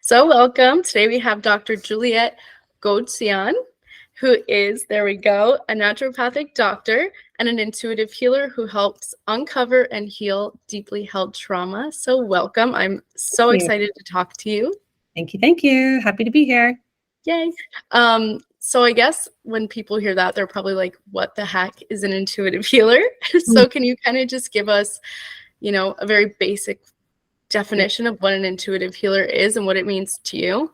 So welcome. Today we have Dr. Juliet Ghodsian, who is, there we go, a naturopathic doctor and an intuitive healer who helps uncover and heal deeply held trauma. So welcome. I'm so excited to talk to you. Thank you. Thank you. Happy to be here. Yay. So I guess when people hear that, they're probably like, what the heck is an intuitive healer? So can you kind of just give us, a very basic definition of what an intuitive healer is and what it means to you?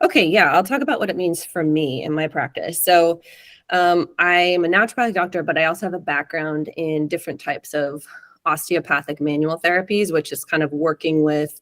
Okay, yeah, I'll talk about what it means for me in my practice. So I'm a naturopathic doctor, but I also have a background in different types of osteopathic manual therapies, which is kind of working with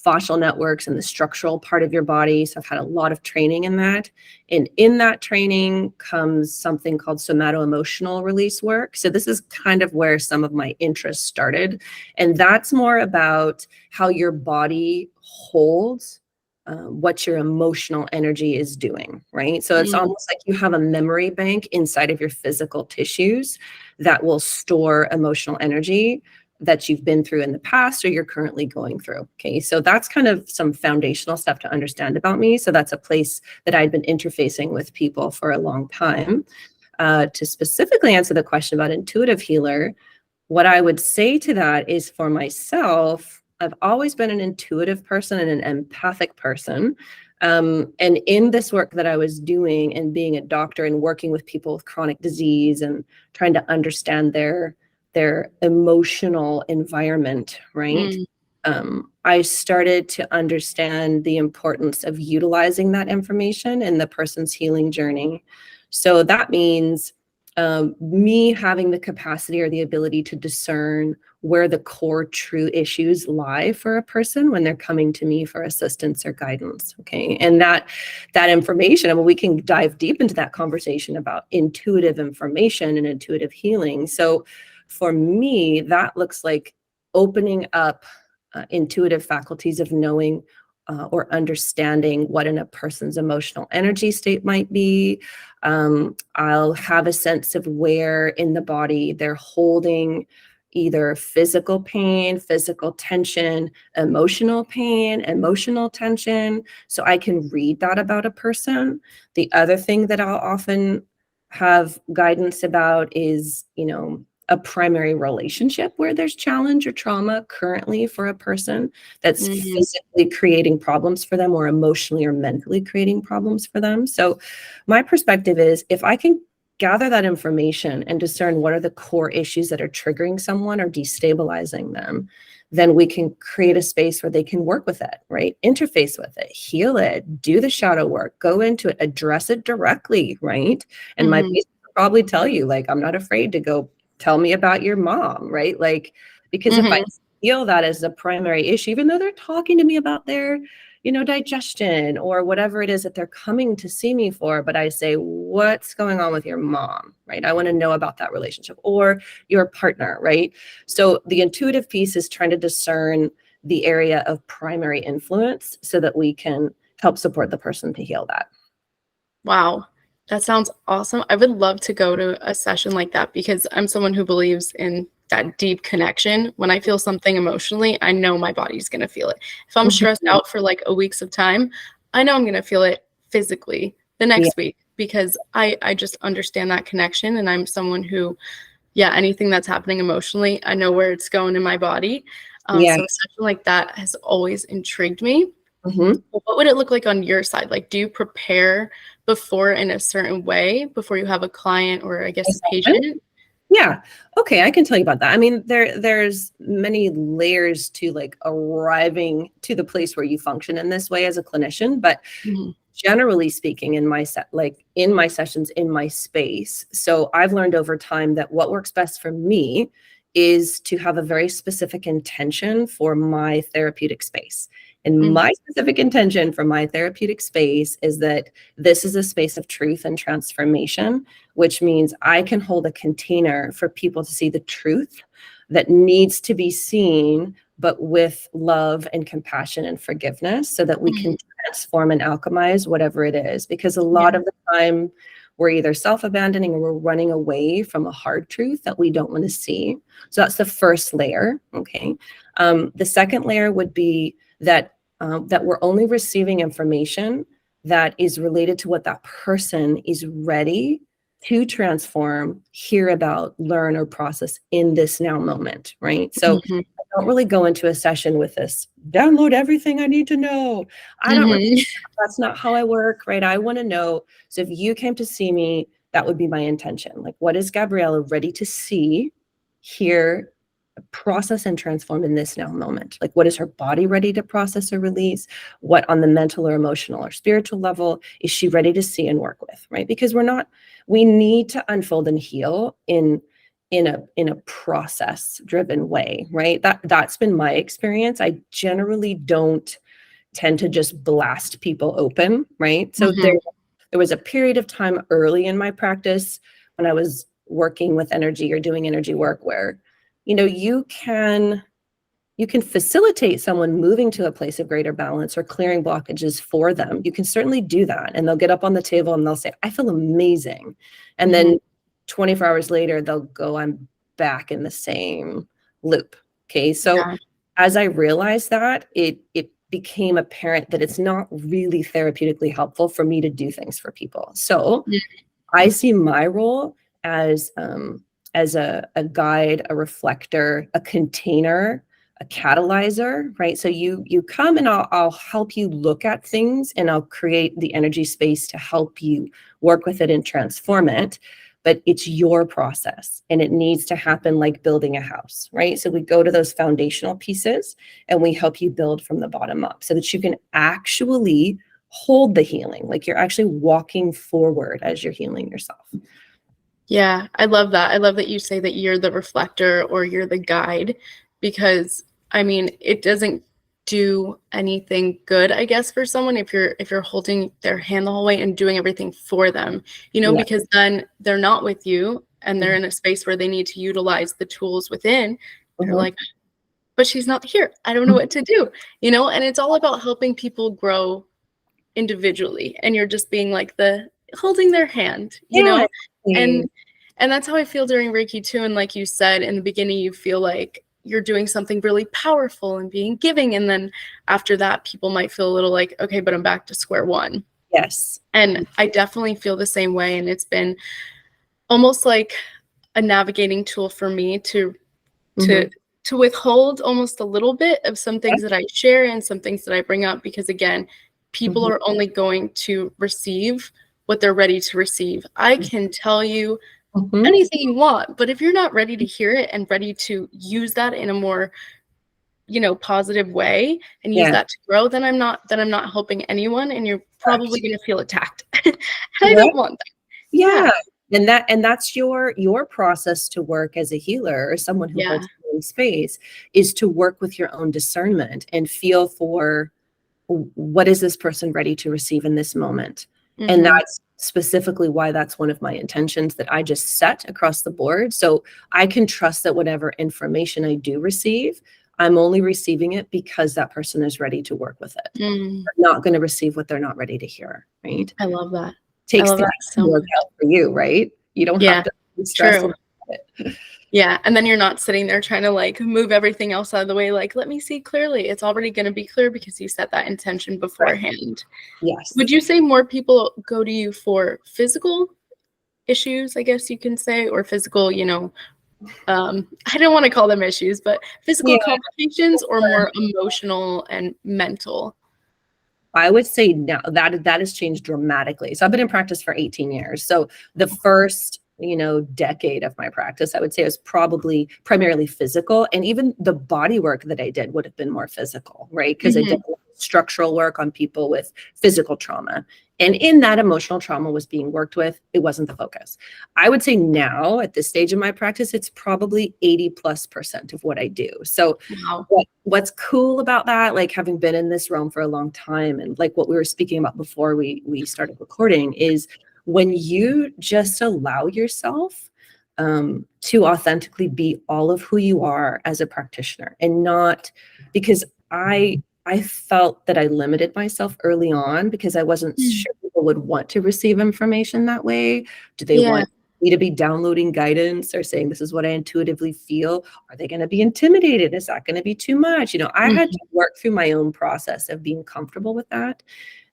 fascial networks and the structural part of your body. So I've had a lot of training in that. And in that training comes something called somato-emotional release work. So this is kind of where some of my interest started. And that's more about how your body holds what your emotional energy is doing, right? So it's almost like you have a memory bank inside of your physical tissues that will store emotional energy that you've been through in the past or you're currently going through. Okay, so that's kind of some foundational stuff to understand about me. So that's a place that I'd been interfacing with people for a long time. To specifically answer the question about intuitive healer, what I would say to that is, for myself, I've always been an intuitive person and an empathic person. And in this work that I was doing and being a doctor and working with people with chronic disease and trying to understand their emotional environment, right? I started to understand the importance of utilizing that information in the person's healing journey. So that means me having the capacity or the ability to discern where the core true issues lie for a person when they're coming to me for assistance or guidance. Okay, and that information, I mean, we can dive deep into that conversation about intuitive information and intuitive healing. So for me, that looks like opening up intuitive faculties of knowing or understanding what in a person's emotional energy state might be. I'll have a sense of where in the body they're holding either physical pain, physical tension, emotional pain, emotional tension. So I can read that about a person. The other thing that I'll often have guidance about is, a primary relationship where there's challenge or trauma currently for a person that's physically creating problems for them or emotionally or mentally creating problems for them. So my perspective is, if I can gather that information and discern what are the core issues that are triggering someone or destabilizing them, then we can create a space where they can work with it, right? Interface with it, heal it, do the shadow work, go into it, address it directly, right? And my patient will probably tell you, like, I'm not afraid to go tell me about your mom, right? Like, because if I feel that as a primary issue, even though they're talking to me about their, digestion or whatever it is that they're coming to see me for, but I say, what's going on with your mom, right? I want to know about that relationship, or your partner, right? So the intuitive piece is trying to discern the area of primary influence so that we can help support the person to heal that. Wow. That sounds awesome. I would love to go to a session like that because I'm someone who believes in that deep connection. When I feel something emotionally, I know my body's going to feel it. If I'm stressed out for like a week's of time, I know I'm going to feel it physically the next week because I just understand that connection. And I'm someone who, anything that's happening emotionally, I know where it's going in my body. So a session like that has always intrigued me. What would it look like on your side? Like, do you prepare before in a certain way before you have a client or I guess a patient? Yeah. Okay. I can tell you about that. I mean, there's many layers to like arriving to the place where you function in this way as a clinician, but generally speaking, in my sessions, in my space. So I've learned over time that what works best for me is to have a very specific intention for my therapeutic space. And my specific intention for my therapeutic space is that this is a space of truth and transformation, which means I can hold a container for people to see the truth that needs to be seen, but with love and compassion and forgiveness so that we can transform and alchemize whatever it is. Because a lot of the time, we're either self-abandoning or we're running away from a hard truth that we don't want to see. So that's the first layer, okay? The second layer would be that that we're only receiving information that is related to what that person is ready to transform, hear about, learn, or process in this now moment, right? So Mhm. I don't really go into a session with this, download everything I need to know. I don't really, Mhm. that's not how I work, right? I want to know. So if you came to see me, that would be my intention. Like, what is Gabriella ready to see, hear, process, and transform in this now moment? Like, what is her body ready to process or release? What on the mental or emotional or spiritual level is she ready to see and work with, right? Because we need to unfold and heal in a process driven way, right? That's been my experience. I generally don't tend to just blast people open, right? So Mhm. there was a period of time early in my practice when I was working with energy or doing energy work where, you can facilitate someone moving to a place of greater balance or clearing blockages for them. You can certainly do that. And they'll get up on the table and they'll say, I feel amazing. And Mhm. then 24 hours later, they'll go, I'm back in the same loop. Okay. So Yeah. as I realized that, it became apparent that it's not really therapeutically helpful for me to do things for people. So Mm. I see my role as a guide, a reflector, a container, a catalyzer, right? So you come and I'll help you look at things and I'll create the energy space to help you work with it and transform it. But it's your process and it needs to happen like building a house, right? So we go to those foundational pieces and we help you build from the bottom up so that you can actually hold the healing, like you're actually walking forward as you're healing yourself. Yeah, I love that. I love that you say that you're the reflector or you're the guide because I mean, it doesn't do anything good, I guess, for someone if you're holding their hand the whole way and doing everything for them, Yeah. because then they're not with you and they're Mhm. in a space where they need to utilize the tools within. They're Mhm. like, but she's not here. I don't know what to do, and it's all about helping people grow individually. And you're just being like the holding their hand, Yeah. and that's how I feel during Reiki too. And like you said in the beginning, you feel like you're doing something really powerful and being giving. And then after that, people might feel a little like, okay, but I'm back to square one. Yes. And I definitely feel the same way. And it's been almost like a navigating tool for me to Mhm. to withhold almost a little bit of some Yeah. things that I share and some things that I bring up because again, people Mhm. are only going to receive what they're ready to receive. I can tell you Mhm. anything you want, but if you're not ready to hear it and ready to use that in a more, positive way and use Yeah. that to grow, then I'm not helping anyone and you're probably Correct. going to feel attacked. And I Right. don't want that. Yeah. Yeah. And that's your process to work as a healer or someone who Yeah. holds healing space is to work with your own discernment and feel for what is this person ready to receive in this moment. And Mhm. that's specifically why that's one of my intentions that I just set across the board. So I can trust that whatever information I do receive, I'm only receiving it because that person is ready to work with it. Mm. I'm not going to receive what they're not ready to hear, right? I love that. I Takes love the that extra so work much. out for you, right? You don't have Yeah, to be stressed true. about it. Yeah, and then you're not sitting there trying to, like, move everything else out of the way, like, "Let me see clearly." It's already gonna be clear because you set that intention Right. beforehand. Would Yes. you say more people go to you for physical issues, I guess you can say, or physical, I don't wanna call them issues, but physical Yeah. complications or more emotional and mental? I would say now that has changed dramatically. So I've been in practice for 18 years. So the first, decade of my practice, I would say was probably primarily physical. And even the body work that I did would have been more physical, right? Because I did Mhm. a lot of structural work on people with physical trauma. And in that emotional trauma was being worked with, it wasn't the focus. I would say now at this stage of my practice, it's probably 80+% of what I do. So Wow. what's cool about that, like having been in this realm for a long time and like what we were speaking about before we started recording, is when you just allow yourself to authentically be all of who you are as a practitioner, and not because I felt that I limited myself early on because I wasn't Mm. sure people would want to receive information that way. Do they Yeah. want me to be downloading guidance or saying, this is what I intuitively feel? Are they going to be intimidated? Is that going to be too much? I had to work through my own process of being comfortable with that.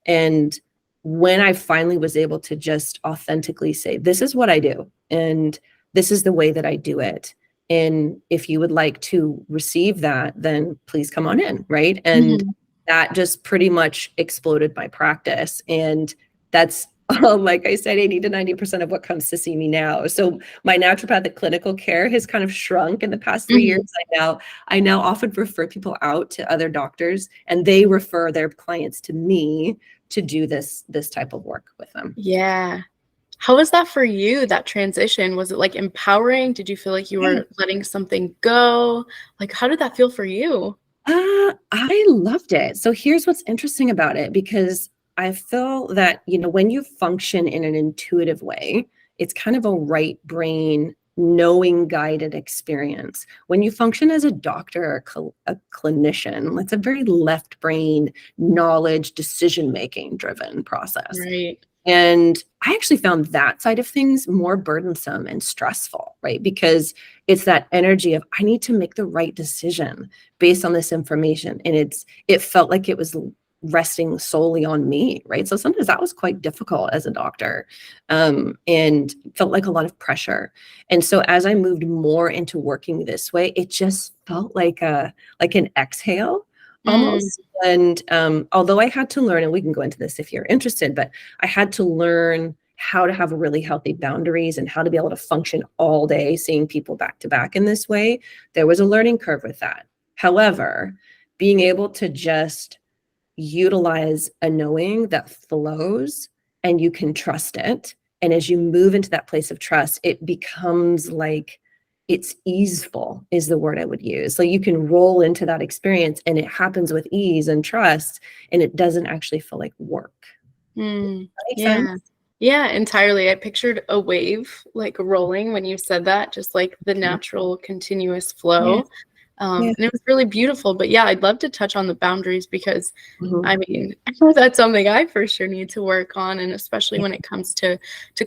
And when I finally was able to just authentically say, this is what I do, and this is the way that I do it. And if you would like to receive that, then please come on in, right? And that just pretty much exploded my practice. And that's, like I said, 80 to 90% of what comes to see me now. So my naturopathic clinical care has kind of shrunk in the past 3 years. I now often refer people out to other doctors, and they refer their clients to me to do this type of work with them. Yeah. How was that for you, that transition? Was it like empowering? Did you feel like you were letting something go? Like, how did that feel for you? I loved it. So here's what's interesting about it, because I feel that, when you function in an intuitive way, it's kind of a right brain, knowing guided experience. When you function as a doctor or a clinician, it's a very left brain, knowledge, decision-making driven process. Right. And I actually found that side of things more burdensome and stressful, right? Because it's that energy of, I need to make the right decision based on this information. And it felt like it was resting solely on me, right? So sometimes that was quite difficult as a doctor, and felt like a lot of pressure. And so as I moved more into working this way, it just felt like an exhale almost. And although I had to learn, and we can go into this if you're interested, but I had to learn how to have really healthy boundaries and how to be able to function all day seeing people back to back in this way. There was a learning curve with that. However, being able to just utilize a knowing that flows and you can trust it. And as you move into that place of trust, it becomes like, it's easeful is the word I would use. So you can roll into that experience and it happens with ease and trust, and it doesn't actually feel like work. Does that make sense? Yeah, entirely. I pictured a wave like rolling when you said that, just like the natural continuous flow. And it was really beautiful. But yeah, I'd love to touch on the boundaries because I mean, I know that's something I for sure need to work on. And especially when it comes to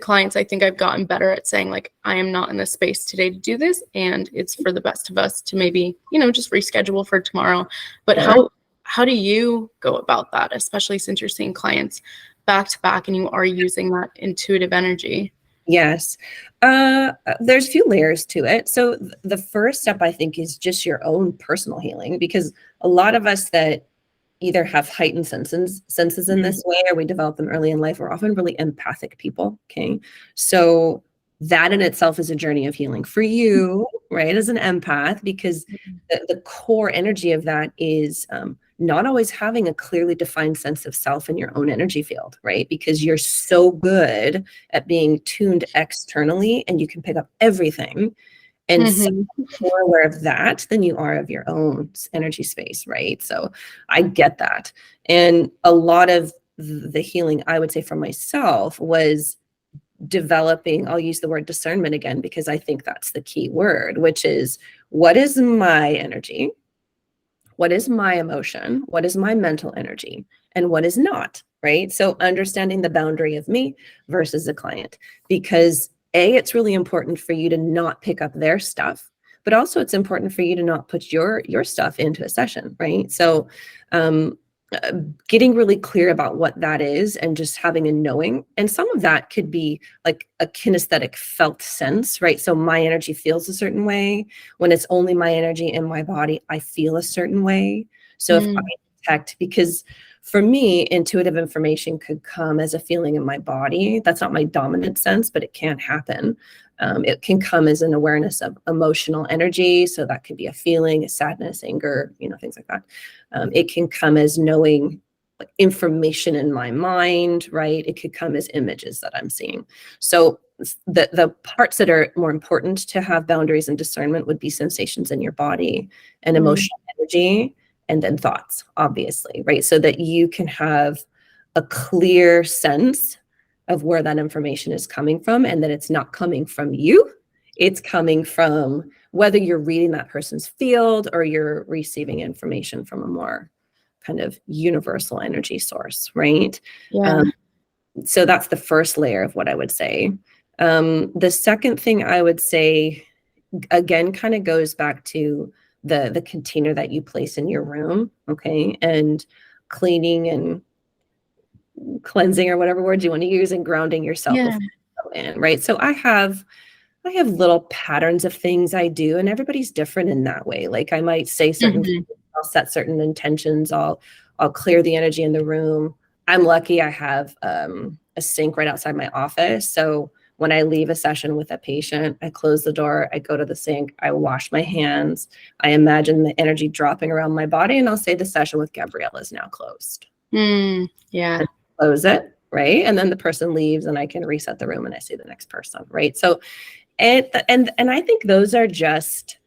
clients, I think I've gotten better at saying, like, I am not in the space today to do this. And it's for the best of us to maybe, just reschedule for tomorrow. But how do you go about that, especially since you're seeing clients back to back and you are using that intuitive energy? Yes. There's a few layers to it. So the first step, I think, is just your own personal healing, because a lot of us that either have heightened senses in this way, or we develop them early in life, are often really empathic people. Okay. So that in itself is a journey of healing for you, right? As an empath, because the core energy of that is, not always having a clearly defined sense of self in your own energy field, right? Because you're so good at being tuned externally and you can pick up everything. And so more aware of that than you are of your own energy space, right? So I get that. And a lot of the healing, I would say, for myself was developing, I'll use the word discernment again, because I think that's the key word, which is, what is my energy? What is my emotion? What is my mental energy? And what is not, right? So understanding the boundary of me versus the client, because it's really important for you to not pick up their stuff, but also it's important for you to not put your stuff into a session, right? So getting really clear about what that is and just having a knowing. And some of that could be like a kinesthetic felt sense, right? So my energy feels a certain way. When it's only my energy in my body, I feel a certain way. So if I detect, because for me, intuitive information could come as a feeling in my body. That's not my dominant sense, but it can happen. It can come as an awareness of emotional energy. So that could be a feeling, a sadness, anger, things like that. It can come as knowing information in my mind, right? It could come as images that I'm seeing. So the parts that are more important to have boundaries and discernment would be sensations in your body and emotional energy, and then thoughts, obviously, right? So that you can have a clear sense of where that information is coming from, and that it's not coming from you. It's coming from whether you're reading that person's field or you're receiving information from a more kind of universal energy source, right? Yeah. So that's the first layer of what I would say. The second thing I would say, again, kind of goes back to the container that you place in your room, okay, and cleaning and cleansing, or whatever word you want to use, and grounding yourself Yeah. before you go in, right? So I have little patterns of things I do, and everybody's different in that way. Like I might say certain Mhm. things, I'll set certain intentions, I'll clear the energy in the room. I'm lucky I have a sink right outside my office. So when I leave a session with a patient, I close the door, I go to the sink, I wash my hands, I imagine the energy dropping around my body, and I'll say the session with Gabriella is now closed. Yeah. And close it, right? And then the person leaves and I can reset the room and I see the next person, right? So and I think those are just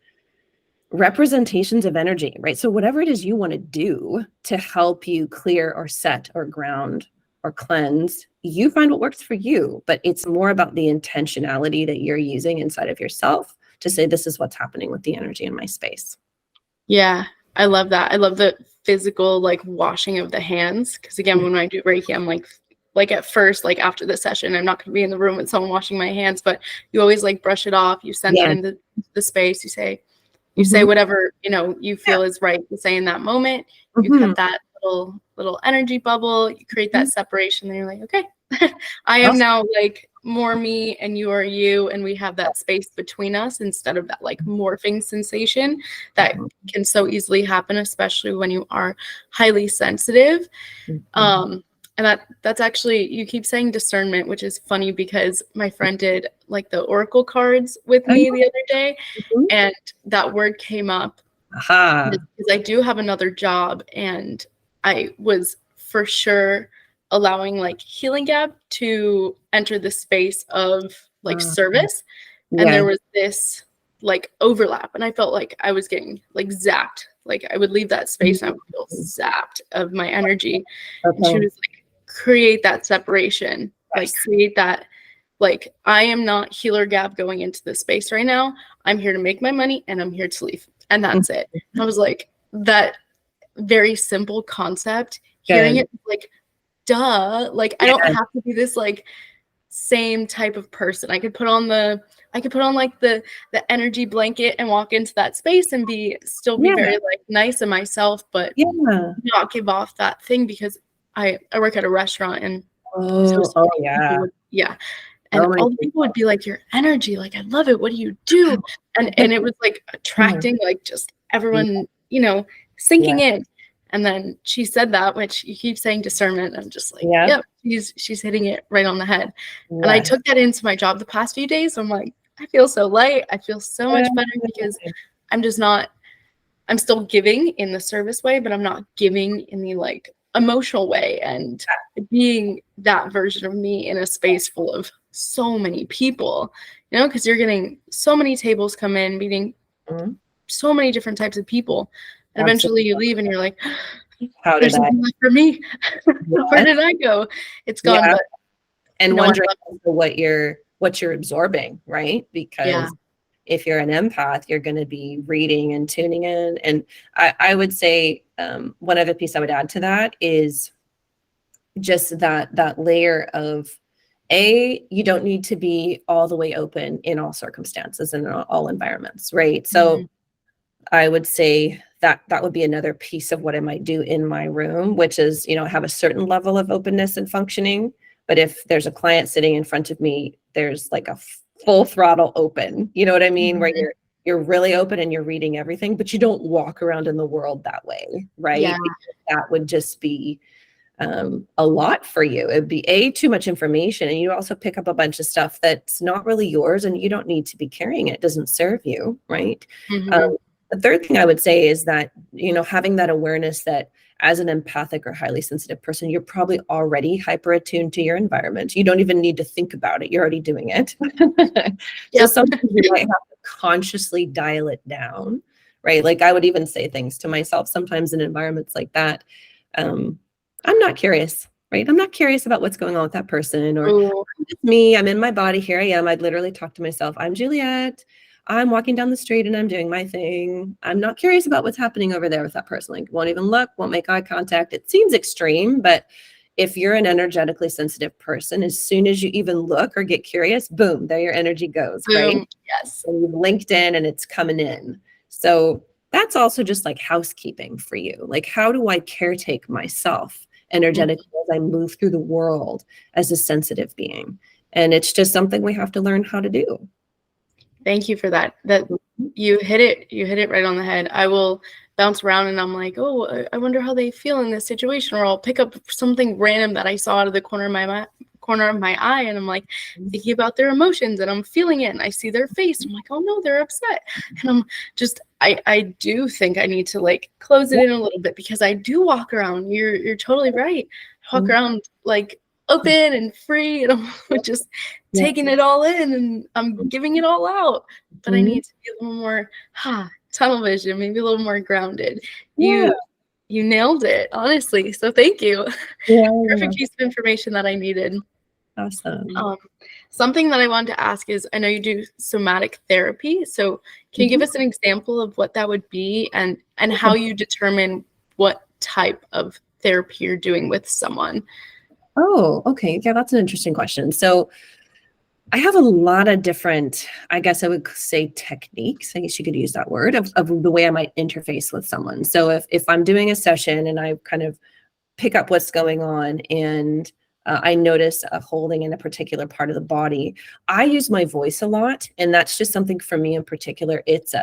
representations of energy, right? So whatever it is you want to do to help you clear or set or ground or cleanse, you find what works for you, but it's more about the intentionality that you're using inside of yourself to say, this is what's happening with the energy in my space. Yeah. I love that. I love the physical like washing of the hands. Cause again, when I do Reiki, I'm like at first, like after the session, I'm not going to be in the room with someone washing my hands, but you always like brush it off. You center Yeah. in the space. You say whatever, you feel is right to say in that moment. You cut that little energy bubble, you create that separation, and you're like, okay, I am now like more me and you are you, and we have that space between us instead of that like morphing sensation that can so easily happen, especially when you are highly sensitive. And that's actually, you keep saying discernment, which is funny because my friend did like the oracle cards with me the other day, and that word came up because I do have another job, and I was for sure allowing like Healing Gap to enter the space of like service. And there was this like overlap, and I felt like I was getting like zapped. Like I would leave that space and I would feel zapped of my energy. And she was like, create that separation, like create that, like, I am not Healer Gap going into this space right now. I'm here to make my money and I'm here to leave. And that's it. I was like, that very simple concept, hearing it like, duh, like I don't have to be this like same type of person. I could put on like the energy blanket and walk into that space and still be very like nice to myself, but not give off that thing, because I work at a restaurant, and and all the people would be like, your energy, like, I love it. What do you do? And it was like attracting like just everyone, sinking in. And then she said that, which you keep saying discernment. I'm just like, yep, she's hitting it right on the head. And I took that into my job the past few days. I'm like, I feel so light. I feel so much better, because I'm still giving in the service way, but I'm not giving in the like emotional way, and being that version of me in a space full of so many people, because you're getting so many tables come in, meeting so many different types of people. And eventually you leave and you're like, there's nothing left for me. Where did I go? It's gone. But and wondering what you're absorbing, right? Because if you're an empath, you're going to be reading and tuning in. And I would say one other piece I would add to that is just that layer of, you don't need to be all the way open in all circumstances and in all environments, right? So I would say that would be another piece of what I might do in my room, which is, have a certain level of openness and functioning. But if there's a client sitting in front of me, there's like a full throttle open, you know what I mean? Where you're really open and you're reading everything, but you don't walk around in the world that way, right? Because that would just be a lot for you. It'd be too much information, and you also pick up a bunch of stuff that's not really yours, and you don't need to be carrying it. It doesn't serve you, right? The third thing I would say is that, having that awareness that as an empathic or highly sensitive person, you're probably already hyper attuned to your environment. You don't even need to think about it. You're already doing it. So sometimes you might have to consciously dial it down, right? Like I would even say things to myself sometimes in environments like that. I'm not curious, right? I'm not curious about what's going on with that person, or it's me. I'm in my body. Here I am. I'd literally talk to myself. I'm Juliet. I'm walking down the street and I'm doing my thing. I'm not curious about what's happening over there with that person. Like, won't even look, won't make eye contact. It seems extreme, but if you're an energetically sensitive person, as soon as you even look or get curious, boom, there your energy goes, right? Boom. Yes. And you've linked in and it's coming in. So that's also just like housekeeping for you. Like, how do I caretake myself energetically as I move through the world as a sensitive being? And it's just something we have to learn how to do. Thank you for that. That you hit it right on the head. I will bounce around and I'm like, oh, I wonder how they feel in this situation, or I'll pick up something random that I saw out of the corner of my eye, and I'm like thinking about their emotions, and I'm feeling it, and I see their face. I'm like, oh no, they're upset, and I'm just, I do think I need to like close it in a little bit, because I do walk around. You're totally right. I walk around like open and free, and I'm just taking it all in, and I'm giving it all out. But I need to be a little more tunnel vision, maybe a little more grounded. You nailed it, honestly. So thank you. Perfect piece of information that I needed. Awesome. Something that I wanted to ask is, I know you do somatic therapy. So can you give us an example of what that would be, and how you determine what type of therapy you're doing with someone? Oh, okay. Yeah, that's an interesting question. So I have a lot of different, I guess I would say, techniques, I guess you could use that word, of the way I might interface with someone. So if I'm doing a session and I kind of pick up what's going on, and I notice a holding in a particular part of the body, I use my voice a lot. And that's just something for me in particular. It's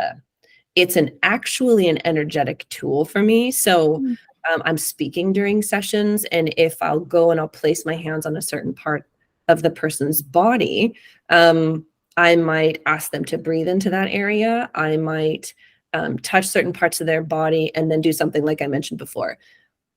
actually an energetic tool for me. So I'm speaking during sessions, and if I'll go and I'll place my hands on a certain part of the person's body, I might ask them to breathe into that area. I might touch certain parts of their body, and then do something like I mentioned before.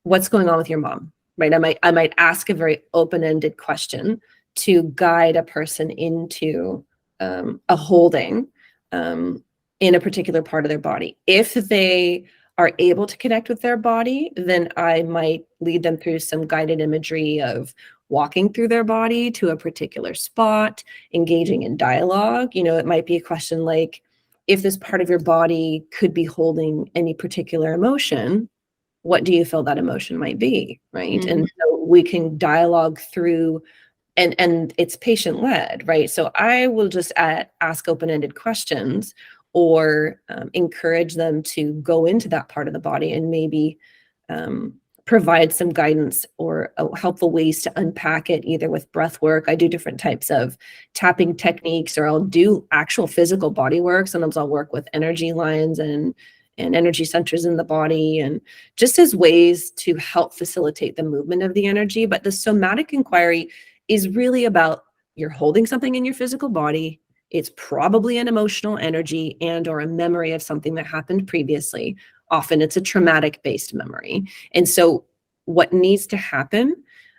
What's going on with your mom, right? I might ask a very open-ended question to guide a person into a holding in a particular part of their body. If they are able to connect with their body, then I might lead them through some guided imagery of walking through their body to a particular spot, engaging in dialogue. It might be a question like, if this part of your body could be holding any particular emotion, what do you feel that emotion might be, right? And so we can dialogue through, and it's patient-led, right? So I will just ask open-ended questions, or encourage them to go into that part of the body and maybe provide some guidance or helpful ways to unpack it, either with breath work. I do different types of tapping techniques, or I'll do actual physical body work. Sometimes I'll work with energy lines and energy centers in the body, and just as ways to help facilitate the movement of the energy. But the somatic inquiry is really about, you're holding something in your physical body. It's probably an emotional energy and or a memory of something that happened previously. Often it's a traumatic based memory. And so what needs to happen,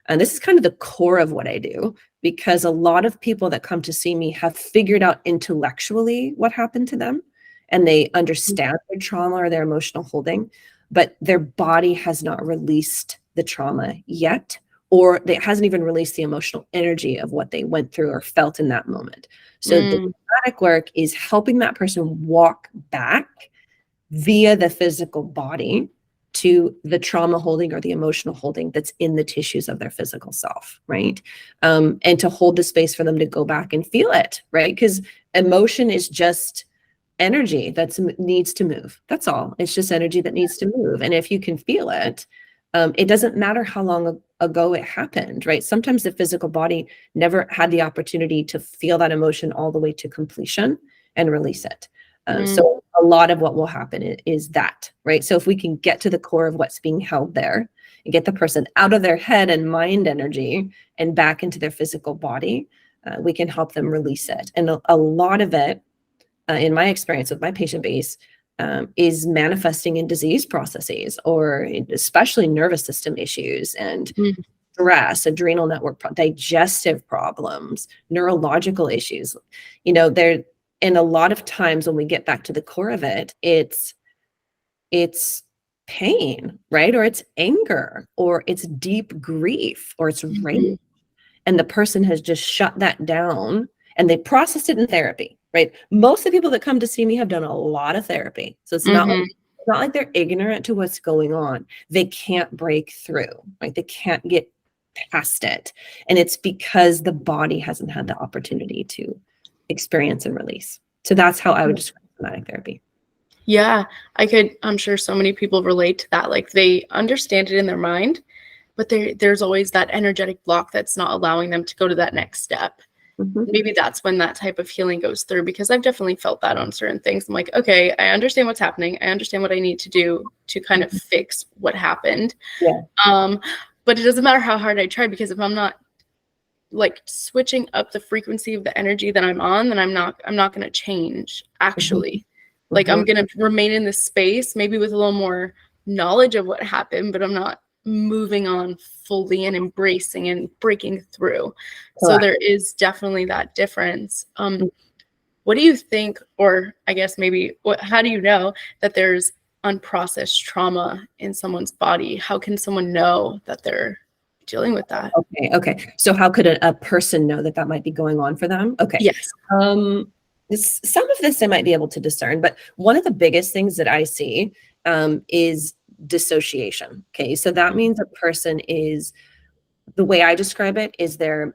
and this is kind of the core of what I do, because a lot of people that come to see me have figured out intellectually what happened to them, and they understand their trauma or their emotional holding, but their body has not released the trauma yet, or it hasn't even released the emotional energy of what they went through or felt in that moment. So the somatic work is helping that person walk back via the physical body to the trauma holding or the emotional holding that's in the tissues of their physical self, right? And to hold the space for them to go back and feel it, right? Because emotion is just energy that needs to move. That's all. It's just energy that needs to move. And if you can feel it, it doesn't matter how long ago it happened, right? Sometimes the physical body never had the opportunity to feel that emotion all the way to completion and release it. So a lot of what will happen is that, right? So if we can get to the core of what's being held there and get the person out of their head and mind energy and back into their physical body, we can help them release it. And a lot of it, in my experience with my patient base, is manifesting in disease processes, or especially nervous system issues and stress, adrenal network, digestive problems, neurological issues. And a lot of times when we get back to the core of it, it's pain, right? Or it's anger, or it's deep grief, or it's rage. And the person has just shut that down, and they processed it in therapy, right? Most of the people that come to see me have done a lot of therapy. So it's not like they're ignorant to what's going on. They can't break through, right? They can't get past it. And it's because the body hasn't had the opportunity to experience and release. So that's how I would describe somatic therapy. Yeah, I'm sure so many people relate to that. Like they understand it in their mind, but there's always that energetic block that's not allowing them to go to that next step. Maybe that's when that type of healing goes through, because I've definitely felt that on certain things. I'm like, okay, I understand what's happening. I understand what I need to do to kind of fix what happened. Yeah. But it doesn't matter how hard I try, because if I'm not like switching up the frequency of the energy that I'm on, then I'm not going to change actually. Like I'm going to remain in this space, maybe with a little more knowledge of what happened, but I'm not moving on fully and embracing and breaking through. Correct. So there is definitely that difference. What do you think, or I guess maybe how do you know that there's unprocessed trauma in someone's body? How can someone know that they're dealing with that? Okay. So how could a person know that might be going on for them? Okay. Yes. Some of this I might be able to discern, but one of the biggest things that I see is dissociation. Okay. So that means a person is, the way I describe it is they're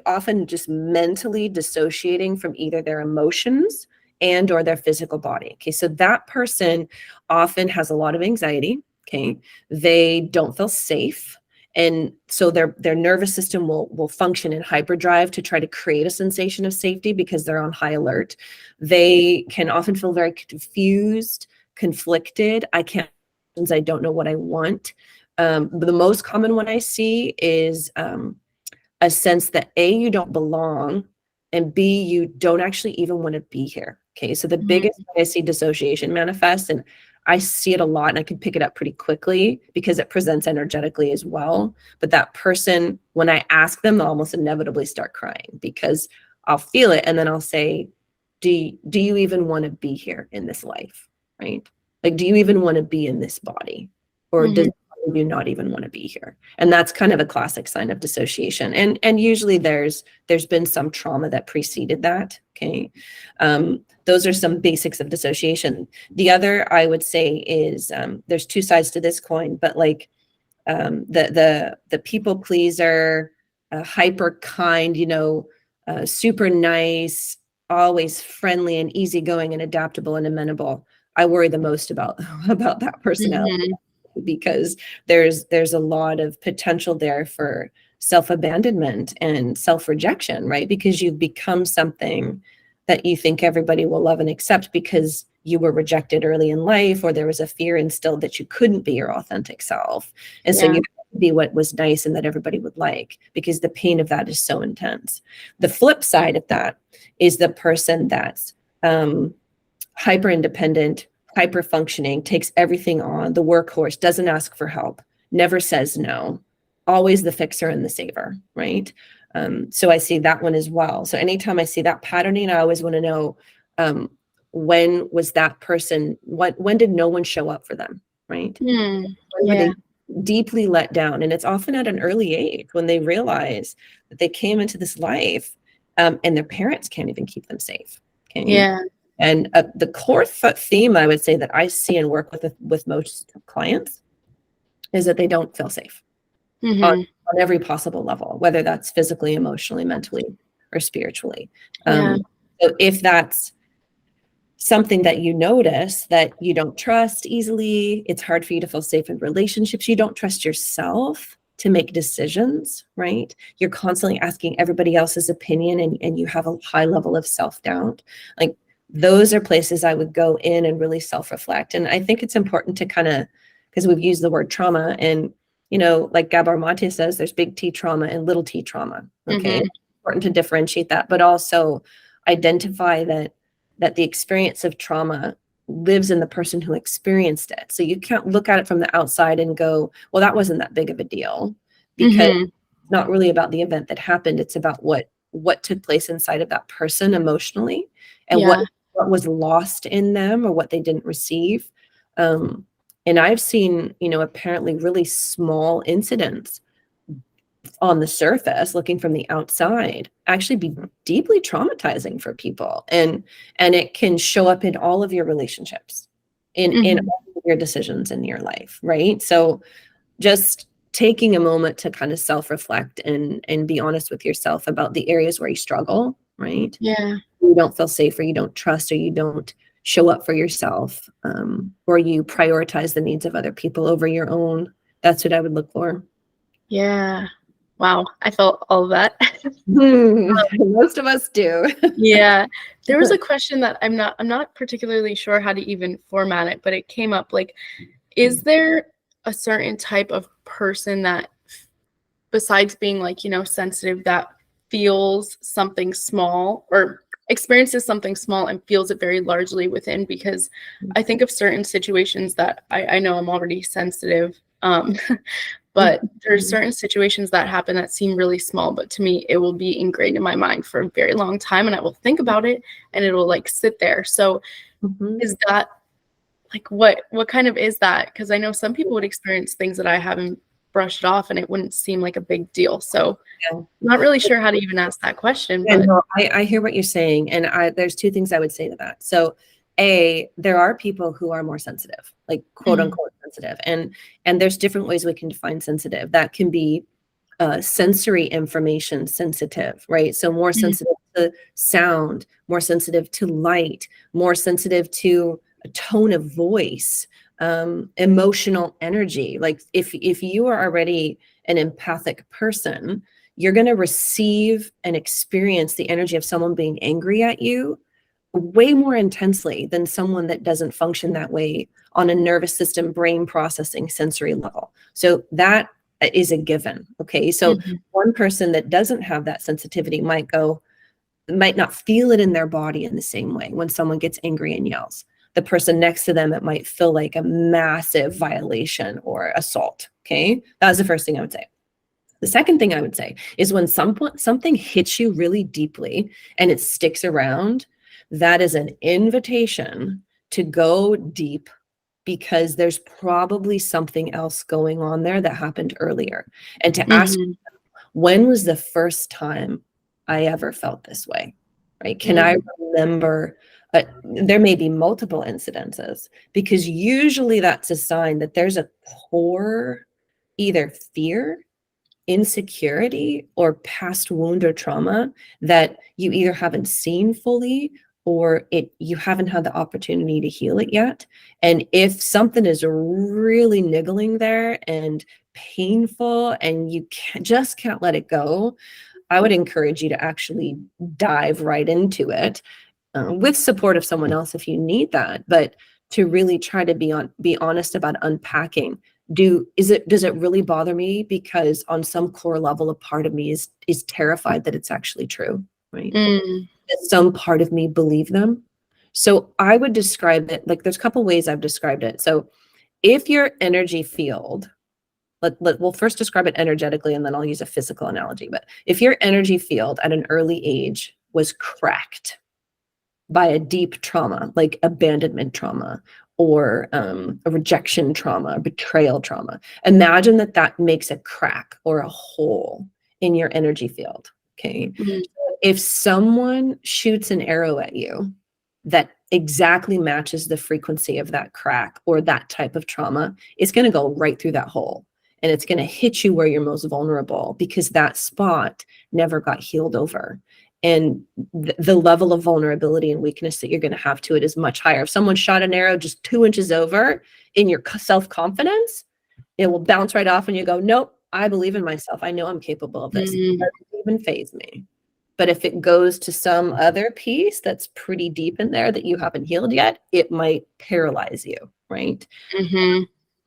often just mentally dissociating from either their emotions and or their physical body. Okay. So that person often has a lot of anxiety. Okay. They don't feel safe. And so their nervous system will function in hyperdrive to try to create a sensation of safety because they're on high alert. They can often feel very confused, conflicted. I don't know what I want. But the most common one I see is a sense that A, you don't belong, and B, you don't actually even want to be here. Okay, so the biggest way I see dissociation manifest, and I see it a lot and I can pick it up pretty quickly because it presents energetically as well. But that person, when I ask them, they'll almost inevitably start crying because I'll feel it and then I'll say, do you even want to be here in this life, right? Like, do you even want to be in this body? Or does you not even want to be here? And that's kind of a classic sign of dissociation. And usually there's been some trauma that preceded that. Okay. Those are some basics of dissociation. The other I would say is there's two sides to this coin, but like the people pleaser, hyper kind, super nice, always friendly and easygoing and adaptable and amenable. I worry the most about that personality. Because there's a lot of potential there for self-abandonment and self-rejection, right? Because you've become something that you think everybody will love and accept because you were rejected early in life, or there was a fear instilled that you couldn't be your authentic self. And so you have to be what was nice and that everybody would like, because the pain of that is so intense. The flip side of that is the person that's hyper independent, hyper functioning, takes everything on, the workhorse, doesn't ask for help, never says no, always the fixer and the saver, right? So I see that one as well. So anytime I see that patterning, I always want to know when was that person, when did no one show up for them, right? When were they deeply let down? And it's often at an early age when they realize that they came into this life and their parents can't even keep them safe. Okay? Yeah. And the core theme I would say that I see and work with most clients is that they don't feel safe on every possible level, whether that's physically, emotionally, mentally, or spiritually. So if that's something that you notice, that you don't trust easily, it's hard for you to feel safe in relationships, you don't trust yourself to make decisions, right? You're constantly asking everybody else's opinion and you have a high level of self-doubt. Like, those are places I would go in and really self-reflect. And I think it's important to kind of, because we've used the word trauma, and, like Gabor Mate says, there's big T trauma and little t trauma. Okay. It's important to differentiate that, but also identify that the experience of trauma lives in the person who experienced it. So you can't look at it from the outside and go, well, that wasn't that big of a deal, because it's not really about the event that happened. It's about what took place inside of that person emotionally, and what was lost in them or what they didn't receive. And I've seen, apparently really small incidents on the surface, looking from the outside, actually be deeply traumatizing for people. And it can show up in all of your relationships, in all of your decisions in your life, right? So just taking a moment to kind of self-reflect and be honest with yourself about the areas where you struggle, right? Yeah. You don't feel safe, or you don't trust, or you don't show up for yourself, or you prioritize the needs of other people over your own. That's what I would look for. Yeah. Wow. I felt all of that. Most of us do. Yeah. There was a question that I'm not particularly sure how to even format it, but it came up like, is there a certain type of person that, besides being like, sensitive, that feels something small or experiences something small and feels it very largely within? Because I think of certain situations that I know I'm already sensitive. But there's certain situations that happen that seem really small, but to me, it will be ingrained in my mind for a very long time, and I will think about it, and it will like sit there. So is that like, what kind of is that? Because I know some people would experience things that I haven't brushed off, and it wouldn't seem like a big deal. So I'm not really sure how to even ask that question, Yeah, but no, I hear what you're saying, and there's two things I would say to that. So, there are people who are more sensitive, like quote unquote sensitive, and there's different ways we can define sensitive. That can be sensory information sensitive, right? So more sensitive to sound, more sensitive to light, more sensitive to a tone of voice, emotional energy. Like if you are already an empathic person, you're going to receive and experience the energy of someone being angry at you way more intensely than someone that doesn't function that way on a nervous system, brain processing, sensory level. So that is a given. Okay. So one person that doesn't have that sensitivity might not feel it in their body in the same way when someone gets angry and yells. The person next to them, it might feel like a massive violation or assault. Okay. That's the first thing I would say. The second thing I would say is when something hits you really deeply and it sticks around, that is an invitation to go deep, because there's probably something else going on there that happened earlier. And to ask, when was the first time I ever felt this way? Right? Can I remember? There may be multiple incidences, because usually that's a sign that there's a core, either fear, insecurity, or past wound or trauma that you either haven't seen fully, or you haven't had the opportunity to heal it yet. And if something is really niggling there and painful and you just can't let it go, I would encourage you to actually dive right into it, with support of someone else if you need that, but to really try to be honest about unpacking. Does it really bother me? Because on some core level, a part of me is terrified that it's actually true, right? Does some part of me believe them? So I would describe it like, there's a couple ways I've described it. So if your energy field, we'll first describe it energetically, and then I'll use a physical analogy. But if your energy field at an early age was cracked by a deep trauma, like abandonment trauma, or a rejection trauma, betrayal trauma, imagine that makes a crack or a hole in your energy field. Okay. If someone shoots an arrow at you that exactly matches the frequency of that crack or that type of trauma, it's going to go right through that hole, and it's going to hit you where you're most vulnerable, because that spot never got healed over. And the level of vulnerability and weakness that you're going to have to it is much higher. If someone shot an arrow just 2 inches over in your self-confidence, it will bounce right off and you go, nope, I believe in myself. I know I'm capable of this. It doesn't even faze me. But if it goes to some other piece that's pretty deep in there that you haven't healed yet, it might paralyze you, right?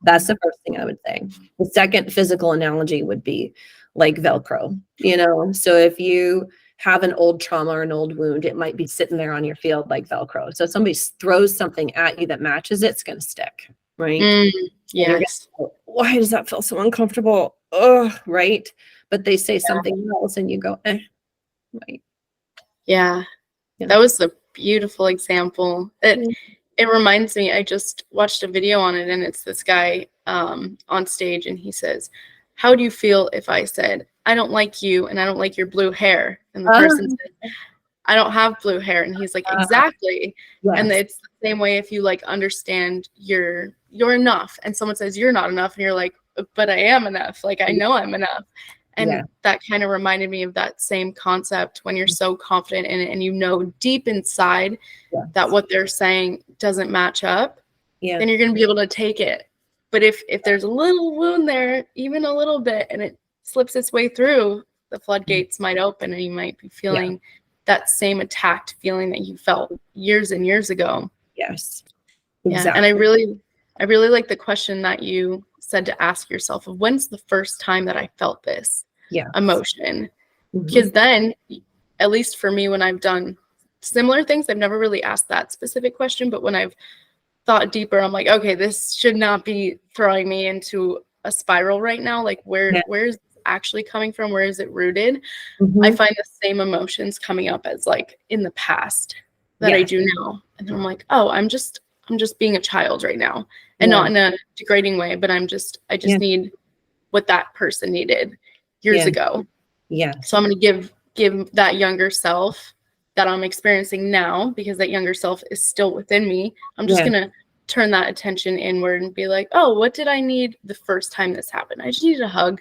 That's the first thing I would say. The second physical analogy would be like Velcro, So if you have an old trauma or an old wound, it might be sitting there on your field like Velcro. So if somebody throws something at you that matches it, it's going to stick, right? Yes. Go, why does that feel so uncomfortable? Oh, right. But they say something else and you go, right. Yeah. That was a beautiful example. It reminds me, I just watched a video on it, and it's this guy on stage, and he says, how do you feel if I said, I don't like you and I don't like your blue hair? And the person said, I don't have blue hair. And he's like, exactly. Yes. And it's the same way if you like understand you're enough, and someone says you're not enough, and you're like, but I am enough. Like, I know I'm enough. Yeah. And that kind of reminded me of that same concept when you're so confident in it and you know deep inside that what they're saying doesn't match up, then you're going to be able to take it. But if there's a little wound there, even a little bit, and it slips its way through, the floodgates might open and you might be feeling that same attacked feeling that you felt years and years ago. Yes. Yeah. Exactly. And I really like the question that you said to ask yourself of when's the first time that I felt this emotion? Because then, at least for me, when I've done similar things, I've never really asked that specific question, but when I've thought deeper, I'm like, okay, this should not be throwing me into a spiral right now. Like, where is this actually coming from? Where is it rooted? I find the same emotions coming up as like in the past that I do now. And I'm like, oh, I'm just being a child right now, and not in a degrading way, but I just need what that person needed years ago. Yeah. So I'm going to give that younger self that I'm experiencing now, because that younger self is still within me. I'm just going to turn that attention inward and be like, oh, what did I need the first time this happened? I just needed a hug.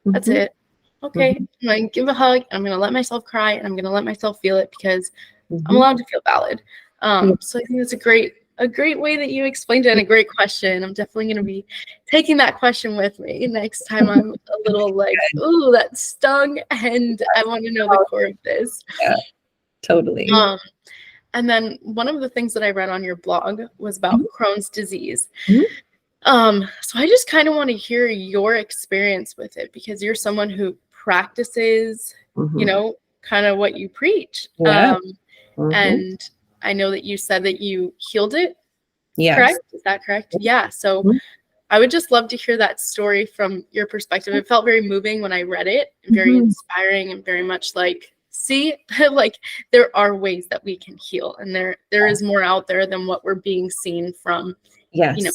That's it. Okay. I'm going to give a hug. I'm going to let myself cry, and I'm going to let myself feel it, because I'm allowed to feel valid. So I think that's a great way that you explained it, and a great question. I'm definitely going to be taking that question with me next time I'm a little like, ooh, that stung, and I want to know the core of this. Yeah, totally. And then one of the things that I read on your blog was about Crohn's disease. So I just kind of want to hear your experience with it, because you're someone who practices, you know, kind of what you preach. And I know that you said that you healed it. Yes. Correct? Is that correct? Yeah. So I would just love to hear that story from your perspective. It felt very moving when I read it, and very inspiring, and very much like, see, like there are ways that we can heal, and there is more out there than what we're being seen from, you know,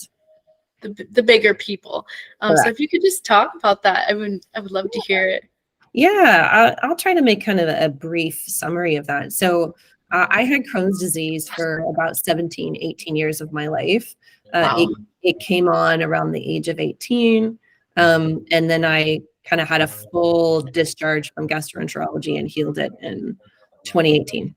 the bigger people. So if you could just talk about that, I would love to hear it. Yeah, I'll try to make kind of a brief summary of that. So I had Crohn's disease for about 17, 18 years of my life. It came on around the age of 18. And then I kind of had a full discharge from gastroenterology and healed it in 2018.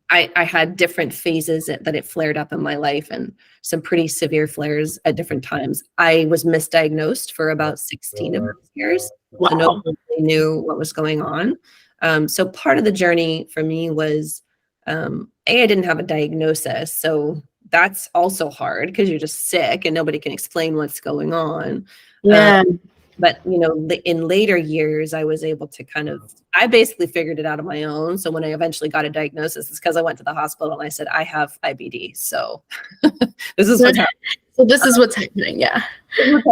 I had different phases that it flared up in my life, and some pretty severe flares at different times. I was misdiagnosed for about 16 of those years. So nobody really knew what was going on. So part of the journey for me was, I didn't have a diagnosis. So that's also hard, because you're just sick and nobody can explain what's going on. But, you know, in later years, I was able to I basically figured it out on my own. So when I eventually got a diagnosis, it's because I went to the hospital and I said, I have IBD. So this is what's happening. So this is what's happening. Yeah. This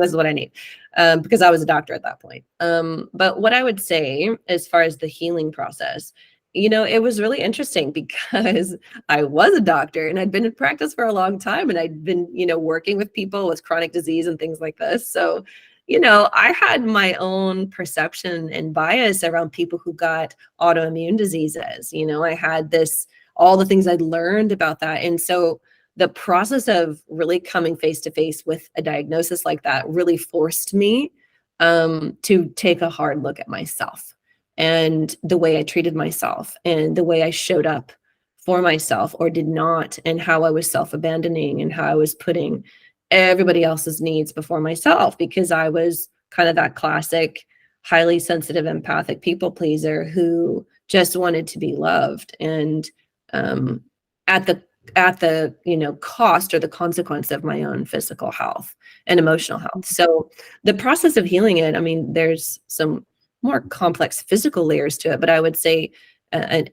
is what I need. Because I was a doctor at that point. But what I would say, as far as the healing process, you know, it was really interesting, because I was a doctor and I'd been in practice for a long time, and I'd been, you know, working with people with chronic disease and things like this. So, you know, I had my own perception and bias around people who got autoimmune diseases. You know, I had all the things I'd learned about that. And so the process of really coming face to face with a diagnosis like that really forced me to take a hard look at myself, and the way I treated myself, and the way I showed up for myself or did not, and how I was self-abandoning, and how I was putting everybody else's needs before myself, because I was kind of that classic, highly sensitive, empathic people pleaser who just wanted to be loved, and at the you know, cost or the consequence of my own physical health and emotional health. So the process of healing it, I mean, there's some more complex physical layers to it, but I would say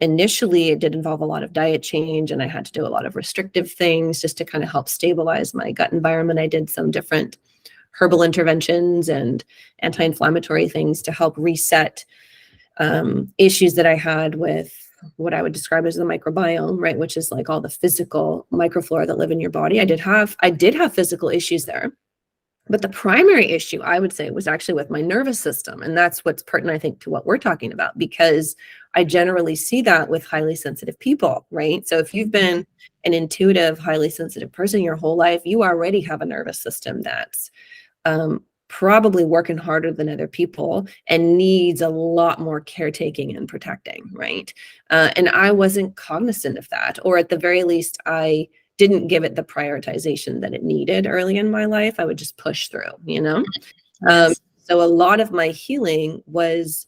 initially it did involve a lot of diet change, and I had to do a lot of restrictive things just to kind of help stabilize my gut environment. I did some different herbal interventions and anti-inflammatory things to help reset issues that I had with what I would describe as the microbiome, right? Which is like all the physical microflora that live in your body. I did have physical issues there. But the primary issue, I would say, was actually with my nervous system. And that's what's pertinent, I think, to what we're talking about, because I generally see that with highly sensitive people, right? So if you've been an intuitive, highly sensitive person your whole life, you already have a nervous system that's probably working harder than other people and needs a lot more caretaking and protecting, right? And I wasn't cognizant of that, or at the very least, I didn't give it the prioritization that it needed early in my life. I would just push through, you know? Yes. So a lot of my healing was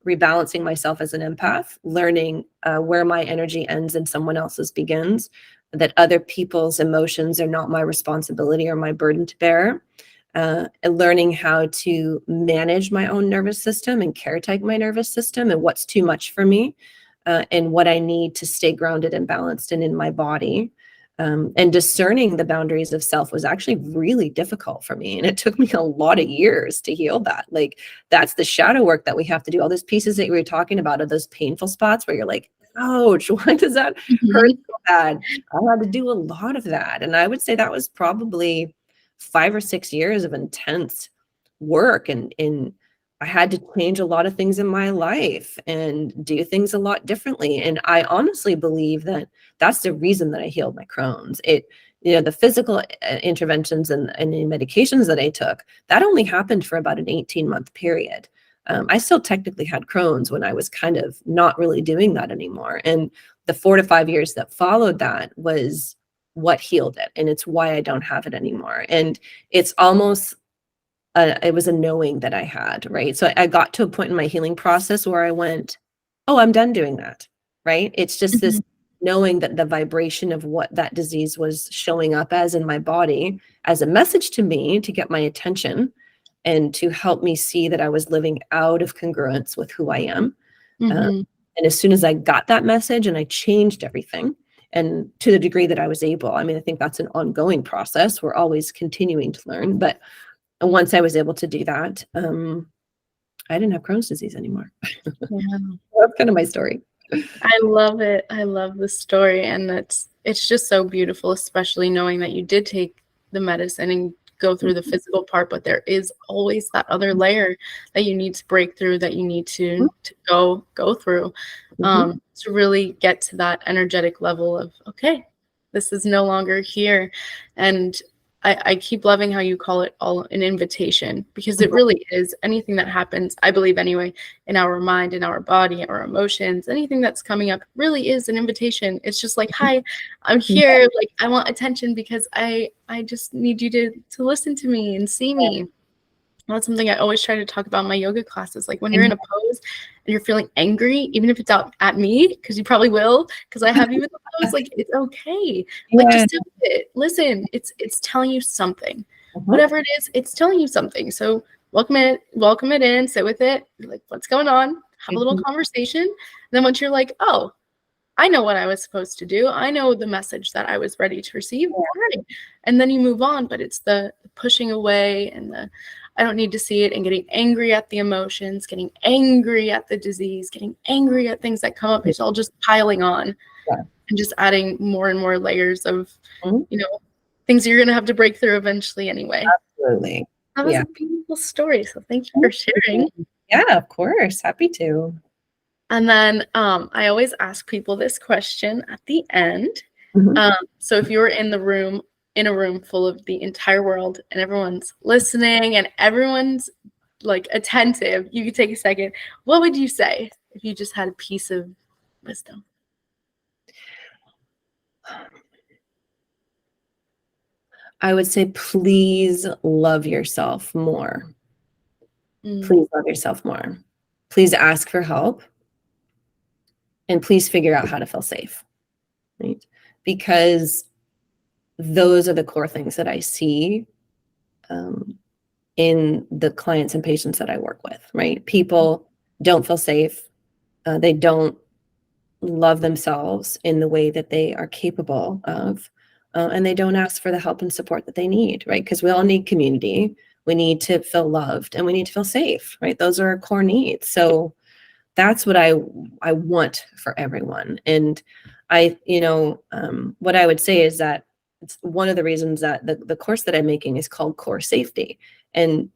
rebalancing myself as an empath, learning where my energy ends and someone else's begins, that other people's emotions are not my responsibility or my burden to bear, and learning how to manage my own nervous system and caretake my nervous system and what's too much for me, and what I need to stay grounded and balanced and in my body. And discerning the boundaries of self was actually really difficult for me. And it took me a lot of years to heal that. Like, that's the shadow work that we have to do. All those pieces that you were talking about are those painful spots where you're like, ouch, why does that hurt so bad? I had to do a lot of that. And I would say that was probably 5 or 6 years of intense work. And I had to change a lot of things in my life and do things a lot differently. And I honestly believe that that's the reason that I healed my Crohn's. The physical interventions and the medications that I took, that only happened for about an 18-month period. I still technically had Crohn's when I was kind of not really doing that anymore. And the 4 to 5 years that followed that was what healed it. And it's why I don't have it anymore. And it's almost it was a knowing that I had, right? So I got to a point in my healing process where I went, oh, I'm done doing that, right? It's just this knowing that the vibration of what that disease was showing up as in my body as a message to me to get my attention and to help me see that I was living out of congruence with who I am. And as soon as I got that message and I changed everything, and to the degree that I was able, I mean, I think that's an ongoing process. We're always continuing to learn, but once I was able to do that, I didn't have Crohn's disease anymore. Yeah. That's kind of my story. I love it. I love the story. And it's just so beautiful, especially knowing that you did take the medicine and go through the physical part, but there is always that other layer that you need to break through, that you need to go through, to really get to that energetic level of, okay, this is no longer here. And I keep loving how you call it all an invitation, because it really is. Anything that happens, I believe anyway, in our mind, in our body, our emotions, anything that's coming up really is an invitation. It's just like, hi, I'm here. Like, I want attention because I just need you to listen to me and see me. That's something I always try to talk about in my yoga classes. Like, when you're in a pose and you're feeling angry, even if it's out at me, because you probably will, because I have you in the pose, like, it's okay. Like, just do it. Listen, it's telling you something. Whatever it is, it's telling you something. So welcome it in, sit with it. Be like, what's going on? Have a little conversation. And then once you're like, oh, I know what I was supposed to do. I know the message that I was ready to receive. Right. And then you move on, but it's the pushing away and the I don't need to see it, and getting angry at the emotions, getting angry at the disease, getting angry at things that come up. It's all just piling on and just adding more and more layers of, things you're going to have to break through eventually anyway. Absolutely. That was a beautiful story. So thank you for sharing. Yeah, of course. Happy to. And then I always ask people this question at the end. So if you were in a room full of the entire world and everyone's listening and everyone's like attentive, you could take a second. What would you say if you just had a piece of wisdom? I would say, please love yourself more. Please love yourself more. Please ask for help. And please figure out how to feel safe. Right? Because those are the core things that I see in the clients and patients that I work with, right? People don't feel safe. They don't love themselves in the way that they are capable of. And they don't ask for the help and support that they need, right? Because we all need community. We need to feel loved and we need to feel safe, right? Those are our core needs. So that's what I want for everyone. And what I would say is that it's one of the reasons that the course that I'm making is called Core Safety. And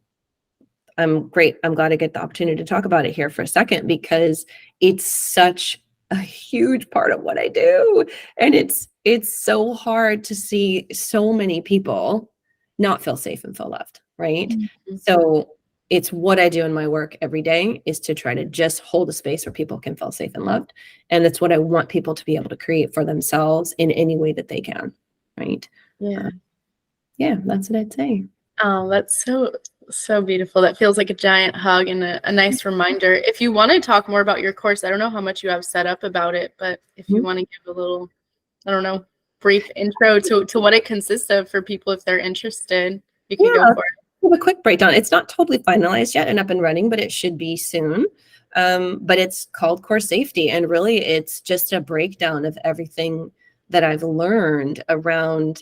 I'm glad to get the opportunity to talk about it here for a second, because it's such a huge part of what I do. And it's so hard to see so many people not feel safe and feel loved, right? Mhm. So it's what I do in my work every day is to try to just hold a space where people can feel safe and loved. And it's what I want people to be able to create for themselves in any way that they can, right? Yeah. Yeah, that's what I'd say. Oh, that's so beautiful. That feels like a giant hug and a nice reminder. If you want to talk more about your course, I don't know how much you have set up about it, but if you Mhm. want to give a little, I don't know, brief intro to what it consists of for people if they're interested, you could go Yeah, for it. give a quick breakdown. It's not totally finalized yet and up and running, but it should be soon. But it's called Core Safety, and really it's just a breakdown of everything that I've learned around.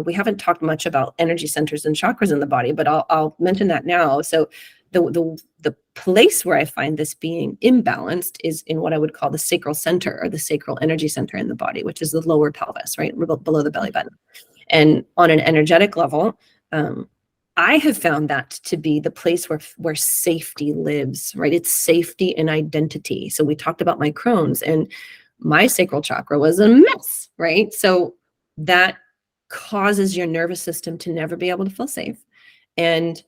We haven't talked much about energy centers and chakras in the body, but I'll mention that now. So the place where I find this being imbalanced is in what I would call the sacral center, or the sacral energy center in the body, which is the lower pelvis, right below the belly button. And on an energetic level, I have found that to be the place where safety lives, right? It's safety and identity. So we talked about my Crohn's, and my sacral chakra was a mess, right? So that causes your nervous system to never be able to feel safe. And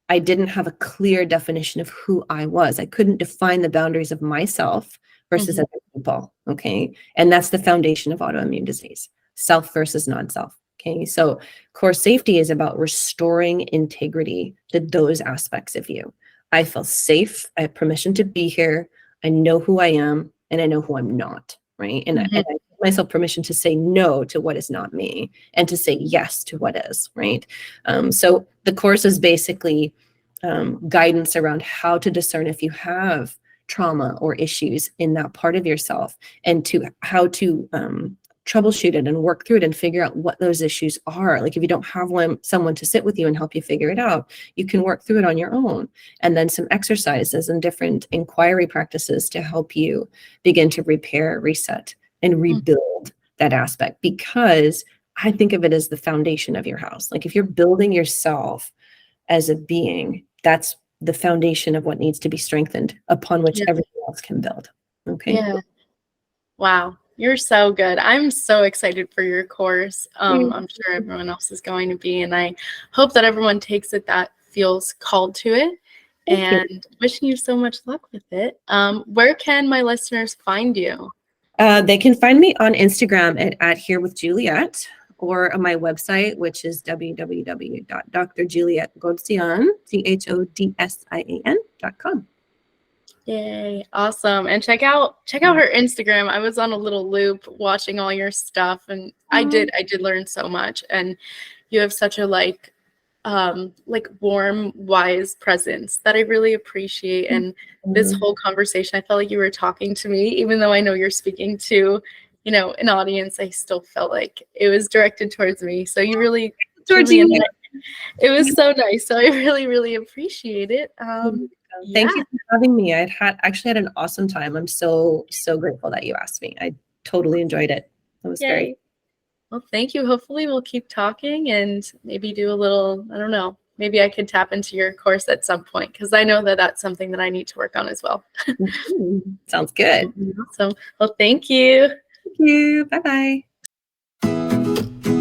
I didn't have a clear definition of who I was. I couldn't define the boundaries of myself versus Mhm. other people. Okay. And that's the foundation of autoimmune disease, self versus non-self. Okay. So core safety is about restoring integrity to those aspects of you. I feel safe. I have permission to be here. I know who I am and I know who I'm not. Right. And Mhm. I give myself permission to say no to what is not me and to say yes to what is. Right. So the course is basically guidance around how to discern if you have trauma or issues in that part of yourself, and to how to troubleshoot it and work through it and figure out what those issues are. Like if you don't have someone to sit with you and help you figure it out, you can work through it on your own. And then some exercises and different inquiry practices to help you begin to repair, reset, and rebuild that aspect, because I think of it as the foundation of your house. Like if you're building yourself as a being, that's the foundation of what needs to be strengthened, upon which Yeah. everything else can build. Okay. Yeah. Wow. You're so good. I'm so excited for your course. I'm sure everyone else is going to be, and I hope that everyone takes it that feels called to it. Thank you. And wishing you so much luck with it. Where can my listeners find you? They can find me on Instagram at Here with Juliet, or on my website, which is www.drjulietghodsian, CHODSIAN.com. Yay, awesome. And check out her Instagram. I was on a little loop watching all your stuff, and I did learn so much. And you have such a like warm, wise presence that I really appreciate. And this whole conversation, I felt like you were talking to me, even though I know you're speaking to, an audience. I still felt like it was directed towards me. So you really, Towards truly, you. it was so nice. So I really, really appreciate it. Thank Yeah. you for having me. I actually had an awesome time. I'm so grateful that you asked me. I totally enjoyed it. It was very. Yay. Well, thank you. Hopefully we'll keep talking and maybe do a little, I don't know, maybe I could tap into your course at some point, because I know that that's something that I need to work on as well. Sounds good. Awesome. Well, thank you. Thank you. Bye bye.